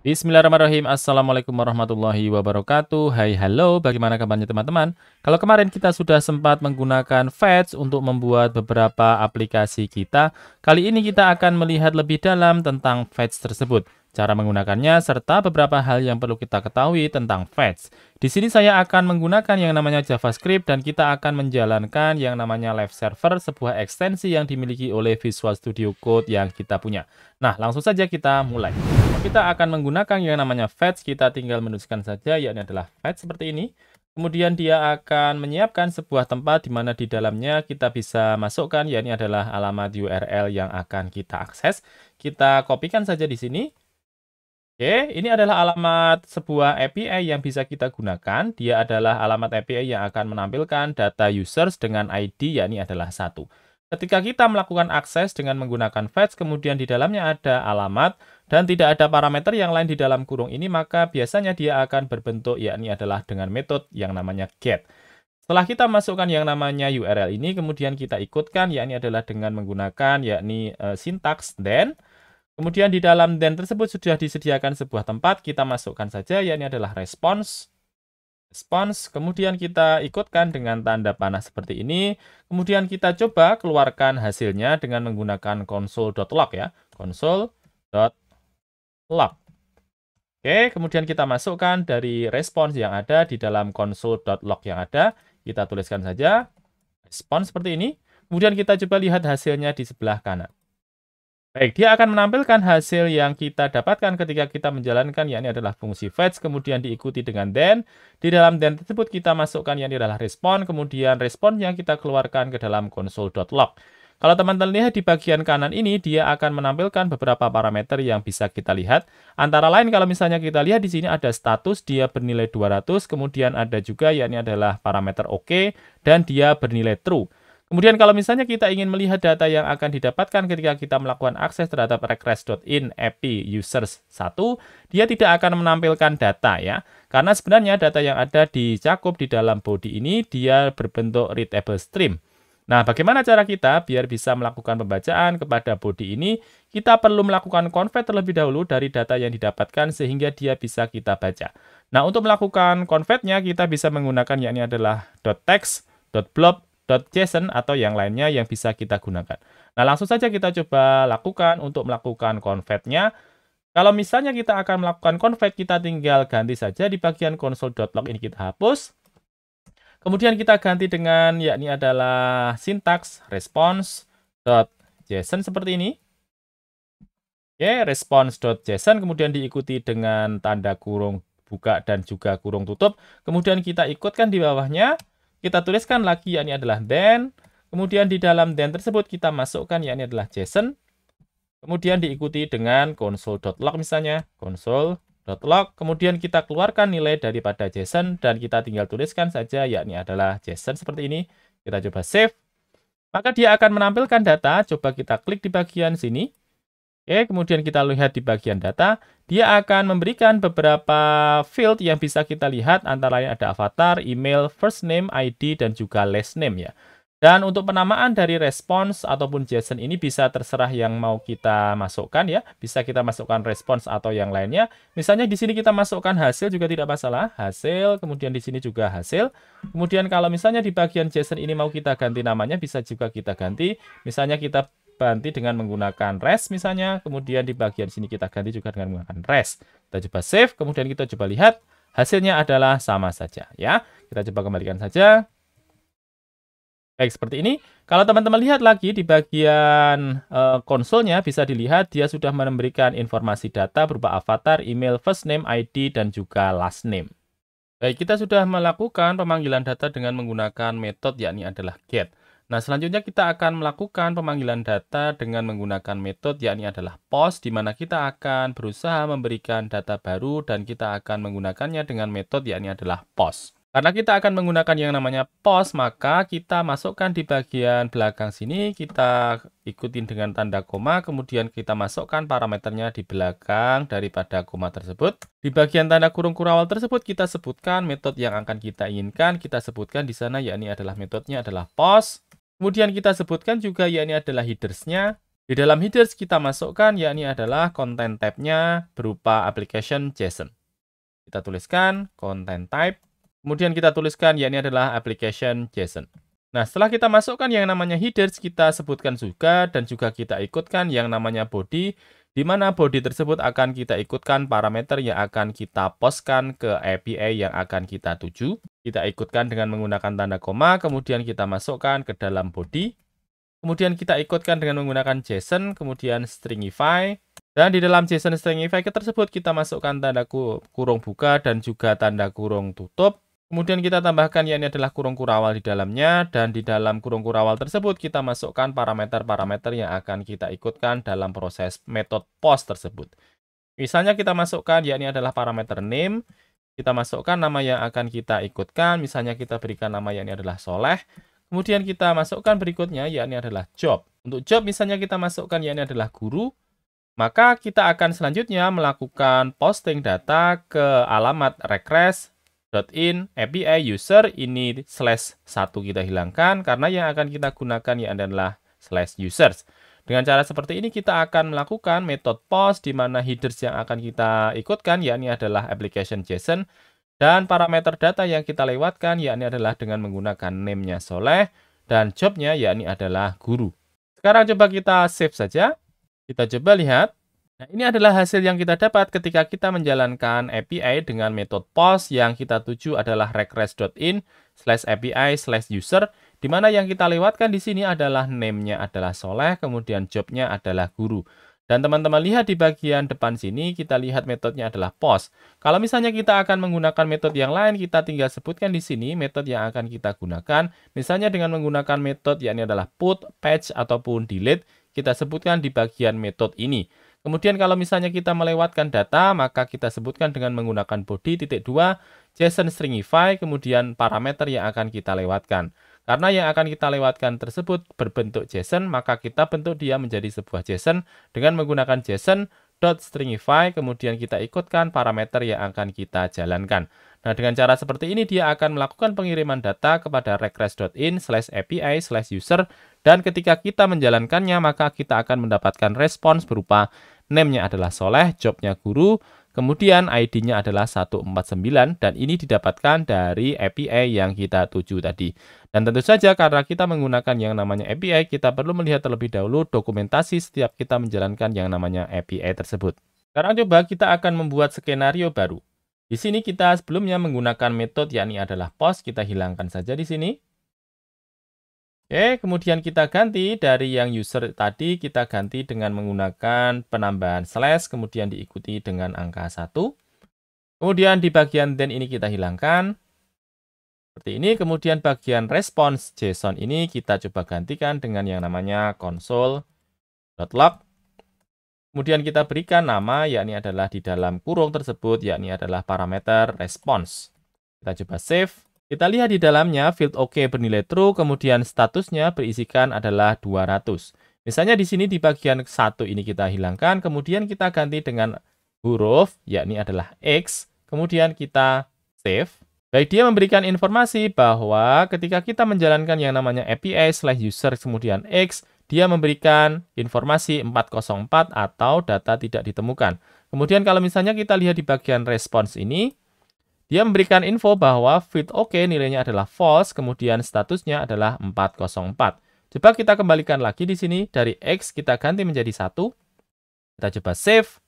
Bismillahirrahmanirrahim. Assalamualaikum warahmatullahi wabarakatuh. Hai, halo, bagaimana kabarnya teman-teman? Kalau kemarin kita sudah sempat menggunakan Fetch untuk membuat beberapa aplikasi kita, kali ini kita akan melihat lebih dalam tentang Fetch tersebut, cara menggunakannya, serta beberapa hal yang perlu kita ketahui tentang Fetch. Di sini saya akan menggunakan yang namanya JavaScript dan kita akan menjalankan yang namanya Live Server, sebuah ekstensi yang dimiliki oleh Visual Studio Code yang kita punya. Nah, langsung saja kita mulai. Kita akan menggunakan yang namanya fetch, kita tinggal menuliskan saja, yakni adalah fetch seperti ini. Kemudian dia akan menyiapkan sebuah tempat di mana di dalamnya kita bisa masukkan, yakni adalah alamat URL yang akan kita akses. Kita kopikan saja di sini. Oke, ini adalah alamat sebuah API yang bisa kita gunakan. Dia adalah alamat API yang akan menampilkan data users dengan ID, yakni adalah 1. Ketika kita melakukan akses dengan menggunakan fetch, kemudian di dalamnya ada alamat, dan tidak ada parameter yang lain di dalam kurung ini, maka biasanya dia akan berbentuk, yakni adalah dengan metode yang namanya get. Setelah kita masukkan yang namanya URL ini, kemudian kita ikutkan, yakni adalah dengan menggunakan, yakni sintaks then. Kemudian di dalam then tersebut sudah disediakan sebuah tempat, kita masukkan saja, yakni adalah response. Kemudian kita ikutkan dengan tanda panah seperti ini. Kemudian kita coba keluarkan hasilnya dengan menggunakan console.log ya. Console.log. Oke, kemudian kita masukkan dari response yang ada di dalam console.log yang ada. Kita tuliskan saja response seperti ini. Kemudian kita coba lihat hasilnya di sebelah kanan. Baik, dia akan menampilkan hasil yang kita dapatkan ketika kita menjalankan, yakni adalah fungsi fetch, kemudian diikuti dengan then. Di dalam then tersebut kita masukkan yakni adalah respon, kemudian respon yang kita keluarkan ke dalam console.log. Kalau teman-teman lihat di bagian kanan ini, dia akan menampilkan beberapa parameter yang bisa kita lihat. Antara lain kalau misalnya kita lihat di sini ada status, dia bernilai 200, kemudian ada juga yakni adalah parameter OK, dan dia bernilai true. Kemudian kalau misalnya kita ingin melihat data yang akan didapatkan ketika kita melakukan akses terhadap request.in API users 1, dia tidak akan menampilkan data ya. Karena sebenarnya data yang ada dicakup di dalam body ini, dia berbentuk readable stream. Nah, bagaimana cara kita biar bisa melakukan pembacaan kepada body ini? Kita perlu melakukan convert terlebih dahulu dari data yang didapatkan sehingga dia bisa kita baca. Nah, untuk melakukan convertnya kita bisa menggunakan yakni adalah .text, .blob, .json atau yang lainnya yang bisa kita gunakan. Nah, langsung saja kita coba lakukan untuk melakukan convert-nya. Kalau misalnya kita akan melakukan convert, kita tinggal ganti saja di bagian console.log ini kita hapus. Kemudian kita ganti dengan yakni adalah sintaks response.json seperti ini. Oke, response.json kemudian diikuti dengan tanda kurung buka dan juga kurung tutup. Kemudian kita ikutkan di bawahnya. Kita tuliskan lagi yakni adalah then. Kemudian di dalam then tersebut kita masukkan yakni adalah JSON. Kemudian diikuti dengan console.log misalnya. Console.log. Kemudian kita keluarkan nilai daripada JSON. Dan kita tinggal tuliskan saja yakni adalah JSON seperti ini. Kita coba save. Maka dia akan menampilkan data. Coba kita klik di bagian sini. Oke, kemudian kita lihat di bagian data, dia akan memberikan beberapa field yang bisa kita lihat, antara lain ada avatar, email, first name, ID, dan juga last name ya. Dan untuk penamaan dari response ataupun JSON ini bisa terserah yang mau kita masukkan ya. Bisa kita masukkan response atau yang lainnya. Misalnya di sini kita masukkan hasil juga tidak masalah. Hasil, kemudian di sini juga hasil. Kemudian kalau misalnya di bagian JSON ini mau kita ganti namanya, bisa juga kita ganti. Misalnya kita ganti dengan menggunakan res misalnya, kemudian di bagian sini kita ganti juga dengan menggunakan res. Kita coba save, kemudian kita coba lihat hasilnya adalah sama saja ya. Kita coba kembalikan saja. Baik, seperti ini. Kalau teman-teman lihat lagi di bagian konsolnya bisa dilihat dia sudah memberikan informasi data berupa avatar, email, first name, ID, dan juga last name. Baik, kita sudah melakukan pemanggilan data dengan menggunakan metode yakni adalah get. Nah, selanjutnya kita akan melakukan pemanggilan data dengan menggunakan metode yakni adalah post, di mana kita akan berusaha memberikan data baru dan kita akan menggunakannya dengan metode yakni adalah post. Karena kita akan menggunakan yang namanya post, maka kita masukkan di bagian belakang sini, kita ikutin dengan tanda koma, kemudian kita masukkan parameternya di belakang daripada koma tersebut. Di bagian tanda kurung kurawal tersebut kita sebutkan metode yang akan kita inginkan, kita sebutkan di sana yakni adalah metodenya adalah post. Kemudian kita sebutkan juga yakni adalah headers-nya. Di dalam headers kita masukkan yakni adalah content type-nya berupa application JSON. Kita tuliskan content type, kemudian kita tuliskan yakni adalah application JSON. Nah, setelah kita masukkan yang namanya headers, kita sebutkan juga dan juga kita ikutkan yang namanya body, di mana body tersebut akan kita ikutkan parameter yang akan kita postkan ke API yang akan kita tuju. Kita ikutkan dengan menggunakan tanda koma, kemudian kita masukkan ke dalam body. Kemudian kita ikutkan dengan menggunakan JSON, kemudian stringify. Dan di dalam JSON stringify tersebut kita masukkan tanda kurung buka dan juga tanda kurung tutup. Kemudian kita tambahkan yakni adalah kurung kurawal di dalamnya. Dan di dalam kurung kurawal tersebut kita masukkan parameter-parameter yang akan kita ikutkan dalam proses method post tersebut. Misalnya kita masukkan yakni adalah parameter name. Kita masukkan nama yang akan kita ikutkan. Misalnya kita berikan nama yakni adalah Soleh. Kemudian kita masukkan berikutnya yakni adalah job. Untuk job misalnya kita masukkan yakni adalah guru. Maka kita akan selanjutnya melakukan posting data ke alamat request.in API user ini /1 kita hilangkan karena yang akan kita gunakan yakni adalah /users. Dengan cara seperti ini kita akan melakukan method post di mana headers yang akan kita ikutkan yakni adalah application JSON dan parameter data yang kita lewatkan yakni adalah dengan menggunakan name-nya Soleh dan job-nya yakni adalah guru. Sekarang coba kita save saja. Kita coba lihat. Nah, ini adalah hasil yang kita dapat ketika kita menjalankan API dengan metode post yang kita tuju adalah request.in /API/user, di mana yang kita lewatkan di sini adalah name-nya adalah Soleh, kemudian job-nya adalah guru. Dan teman-teman lihat di bagian depan sini, kita lihat metodenya adalah post. Kalau misalnya kita akan menggunakan metode yang lain, kita tinggal sebutkan di sini metode yang akan kita gunakan. Misalnya dengan menggunakan metode yakni adalah put, patch, ataupun delete, kita sebutkan di bagian metode ini. Kemudian kalau misalnya kita melewatkan data, maka kita sebutkan dengan menggunakan body.2, JSON stringify, kemudian parameter yang akan kita lewatkan. Karena yang akan kita lewatkan tersebut berbentuk JSON, maka kita bentuk dia menjadi sebuah JSON dengan menggunakan JSON.stringify, kemudian kita ikutkan parameter yang akan kita jalankan. Nah, dengan cara seperti ini dia akan melakukan pengiriman data kepada request.in /API/user, dan ketika kita menjalankannya, maka kita akan mendapatkan respons berupa name-nya adalah Soleh, job-nya guru, kemudian ID-nya adalah 149, dan ini didapatkan dari API yang kita tuju tadi. Dan tentu saja karena kita menggunakan yang namanya API, kita perlu melihat terlebih dahulu dokumentasi setiap kita menjalankan yang namanya API tersebut. Sekarang coba kita akan membuat skenario baru. Di sini kita sebelumnya menggunakan metode yakni adalah post, kita hilangkan saja di sini. Oke, kemudian kita ganti dari yang user tadi, kita ganti dengan menggunakan penambahan slash, kemudian diikuti dengan angka 1. Kemudian di bagian then ini kita hilangkan. Seperti ini, kemudian bagian response JSON ini kita coba gantikan dengan yang namanya console.log. Kemudian kita berikan nama, yakni adalah di dalam kurung tersebut, yakni adalah parameter response. Kita coba save. Kita lihat di dalamnya field OK bernilai true, kemudian statusnya berisikan adalah 200. Misalnya di sini di bagian 1 ini kita hilangkan, kemudian kita ganti dengan huruf, yakni adalah X, kemudian kita save. Baik, dia memberikan informasi bahwa ketika kita menjalankan yang namanya API/user kemudian X, dia memberikan informasi 404 atau data tidak ditemukan. Kemudian kalau misalnya kita lihat di bagian response ini, dia memberikan info bahwa field OK nilainya adalah false, kemudian statusnya adalah 404. Coba kita kembalikan lagi di sini, dari X kita ganti menjadi 1. Kita coba save.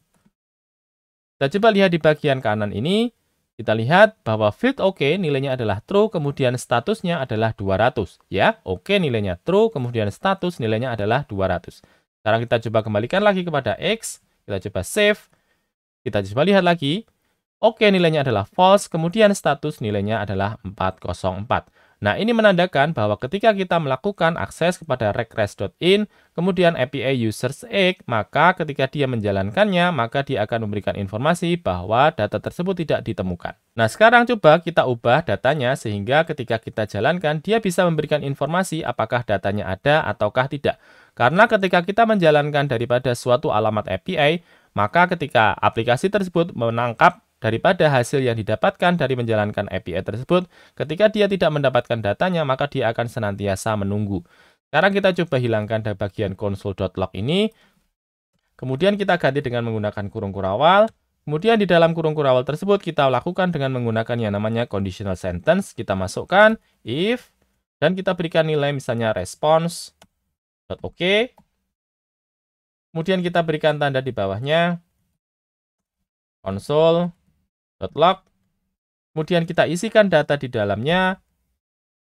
Kita coba lihat di bagian kanan ini, kita lihat bahwa field OK nilainya adalah true, kemudian statusnya adalah 200. Ya, OK nilainya true, kemudian status nilainya adalah 200. Sekarang kita coba kembalikan lagi kepada X, kita coba save, kita coba lihat lagi, OK nilainya adalah false, kemudian status nilainya adalah 404. Nah, ini menandakan bahwa ketika kita melakukan akses kepada request.in, kemudian API users X, maka ketika dia menjalankannya, maka dia akan memberikan informasi bahwa data tersebut tidak ditemukan. Nah, sekarang coba kita ubah datanya sehingga ketika kita jalankan, dia bisa memberikan informasi apakah datanya ada ataukah tidak. Karena ketika kita menjalankan daripada suatu alamat API, maka ketika aplikasi tersebut menangkap daripada hasil yang didapatkan dari menjalankan API tersebut, ketika dia tidak mendapatkan datanya, maka dia akan senantiasa menunggu. Sekarang kita coba hilangkan dari bagian console.log ini. Kemudian kita ganti dengan menggunakan kurung kurawal. Kemudian di dalam kurung kurawal tersebut kita lakukan dengan menggunakan yang namanya conditional sentence. Kita masukkan if, dan kita berikan nilai misalnya response.ok. Kemudian kita berikan tanda di bawahnya console.log. Kemudian kita isikan data di dalamnya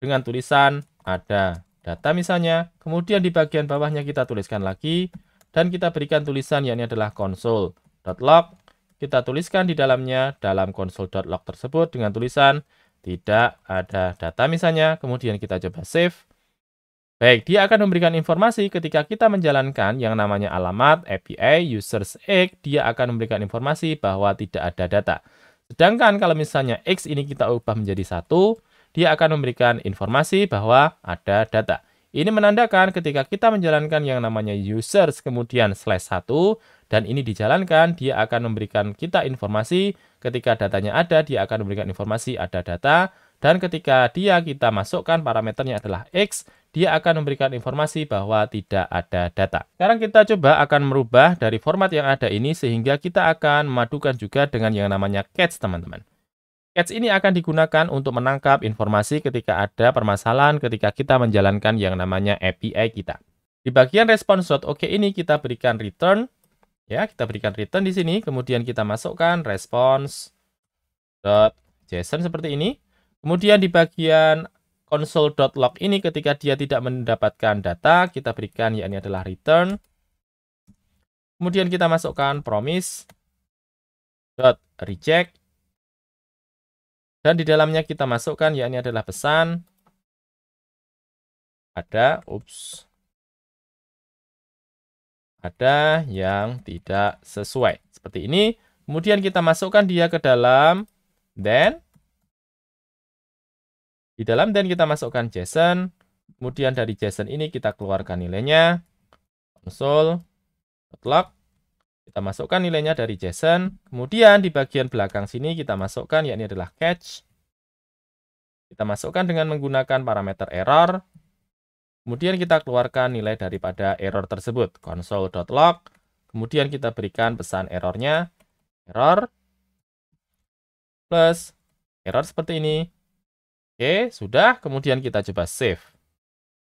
dengan tulisan ada data misalnya. Kemudian di bagian bawahnya kita tuliskan lagi. Dan kita berikan tulisan yakni adalah console.log. Kita tuliskan di dalamnya dalam console.log tersebut dengan tulisan tidak ada data misalnya. Kemudian kita coba save. Baik, dia akan memberikan informasi ketika kita menjalankan yang namanya alamat API users X, dia akan memberikan informasi bahwa tidak ada data. Sedangkan kalau misalnya X ini kita ubah menjadi 1, dia akan memberikan informasi bahwa ada data. Ini menandakan ketika kita menjalankan yang namanya users kemudian /1 dan ini dijalankan, dia akan memberikan kita informasi ketika datanya ada, dia akan memberikan informasi ada data, dan ketika kita masukkan parameternya adalah X, dia akan memberikan informasi bahwa tidak ada data. Sekarang kita coba akan merubah dari format yang ada ini sehingga kita akan memadukan juga dengan yang namanya catch, teman-teman. Catch ini akan digunakan untuk menangkap informasi ketika ada permasalahan ketika kita menjalankan yang namanya API kita. Di bagian response.ok ini kita berikan return, ya, kita berikan return di sini, kemudian kita masukkan response.json seperti ini. Kemudian di bagian console.log ini ketika dia tidak mendapatkan data, kita berikan yakni adalah return. Kemudian kita masukkan promise.reject. Dan di dalamnya kita masukkan yakni adalah pesan ada yang tidak sesuai. Seperti ini. Kemudian kita masukkan dia ke dalam then. Di dalam then kita masukkan JSON. Kemudian dari JSON ini kita keluarkan nilainya. Console.log. Kita masukkan nilainya dari JSON. Kemudian di bagian belakang sini kita masukkan yakni adalah catch. Kita masukkan dengan menggunakan parameter error. Kemudian kita keluarkan nilai daripada error tersebut. Console.log. Kemudian kita berikan pesan errornya. Error. Plus error seperti ini. Oke, sudah. Kemudian kita coba save.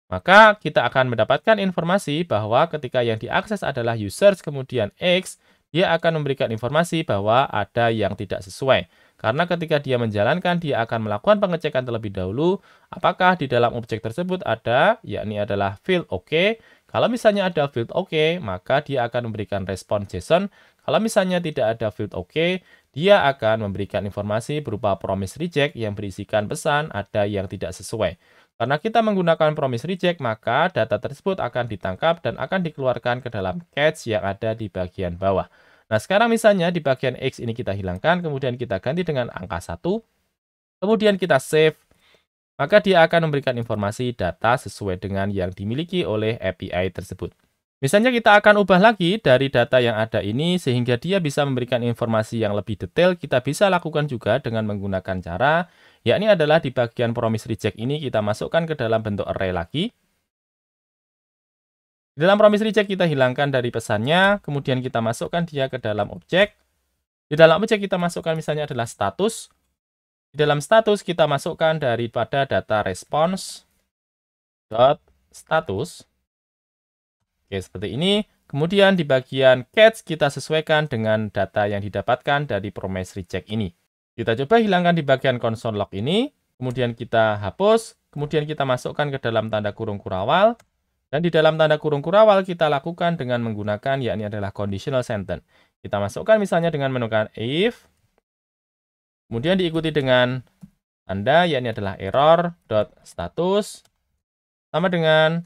Maka kita akan mendapatkan informasi bahwa ketika yang diakses adalah users kemudian X, dia akan memberikan informasi bahwa ada yang tidak sesuai. Karena ketika dia menjalankan, dia akan melakukan pengecekan terlebih dahulu apakah di dalam objek tersebut ada, yakni adalah field OK. Kalau misalnya ada field OK, maka dia akan memberikan respon JSON. Kalau misalnya tidak ada field OK, dia akan memberikan informasi berupa promise reject yang berisikan pesan ada yang tidak sesuai. Karena kita menggunakan promise reject, maka data tersebut akan ditangkap dan akan dikeluarkan ke dalam catch yang ada di bagian bawah. Nah, sekarang misalnya di bagian X ini kita hilangkan, kemudian kita ganti dengan angka 1, kemudian kita save, maka dia akan memberikan informasi data sesuai dengan yang dimiliki oleh API tersebut. Misalnya kita akan ubah lagi dari data yang ada ini sehingga dia bisa memberikan informasi yang lebih detail, kita bisa lakukan juga dengan menggunakan cara, yakni adalah di bagian promise reject ini kita masukkan ke dalam bentuk array lagi. Di dalam promise reject kita hilangkan dari pesannya, kemudian kita masukkan dia ke dalam objek. Di dalam objek kita masukkan misalnya adalah status. Di dalam status kita masukkan daripada data response.status. Oke, seperti ini. Kemudian di bagian catch kita sesuaikan dengan data yang didapatkan dari promise reject ini. Kita coba hilangkan di bagian console log ini. Kemudian kita hapus. Kemudian kita masukkan ke dalam tanda kurung kurawal. Dan di dalam tanda kurung kurawal kita lakukan dengan menggunakan yakni adalah conditional sentence. Kita masukkan misalnya dengan menekan if. Kemudian diikuti dengan tanda yakni adalah error.status. Sama dengan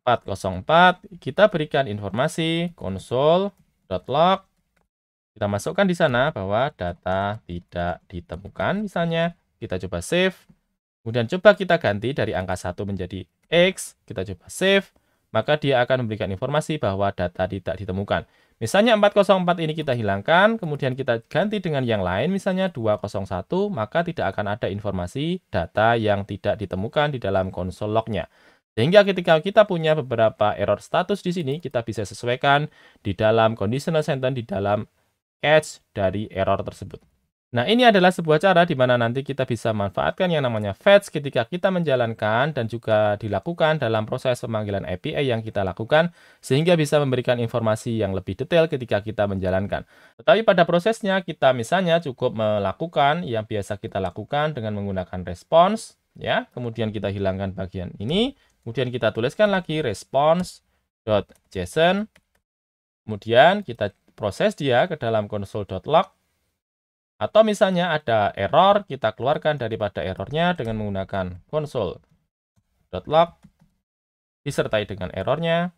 404, kita berikan informasi console.log. Kita masukkan di sana bahwa data tidak ditemukan misalnya. Kita coba save. Kemudian coba kita ganti dari angka 1 menjadi X. Kita coba save. Maka dia akan memberikan informasi bahwa data tidak ditemukan. Misalnya 404 ini kita hilangkan. Kemudian kita ganti dengan yang lain. Misalnya 201. Maka tidak akan ada informasi data yang tidak ditemukan di dalam console log-nya. Sehingga ketika kita punya beberapa error status di sini, kita bisa sesuaikan di dalam conditional sentence, di dalam catch dari error tersebut. Nah, ini adalah sebuah cara di mana nanti kita bisa manfaatkan yang namanya fetch ketika kita menjalankan dan juga dilakukan dalam proses pemanggilan API yang kita lakukan, sehingga bisa memberikan informasi yang lebih detail ketika kita menjalankan. Tetapi pada prosesnya, kita misalnya cukup melakukan yang biasa kita lakukan dengan menggunakan response, ya. Kemudian kita hilangkan bagian ini, kemudian kita tuliskan lagi response.json, kemudian kita proses dia ke dalam console.log. Atau misalnya ada error, kita keluarkan daripada errornya dengan menggunakan console.log, disertai dengan errornya.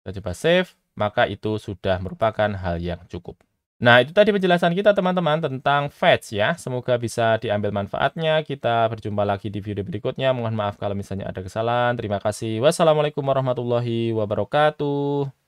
Kita coba save, maka itu sudah merupakan hal yang cukup. Nah, itu tadi penjelasan kita teman-teman tentang fetch ya. Semoga bisa diambil manfaatnya. Kita berjumpa lagi di video berikutnya. Mohon maaf kalau misalnya ada kesalahan. Terima kasih. Wassalamualaikum warahmatullahi wabarakatuh.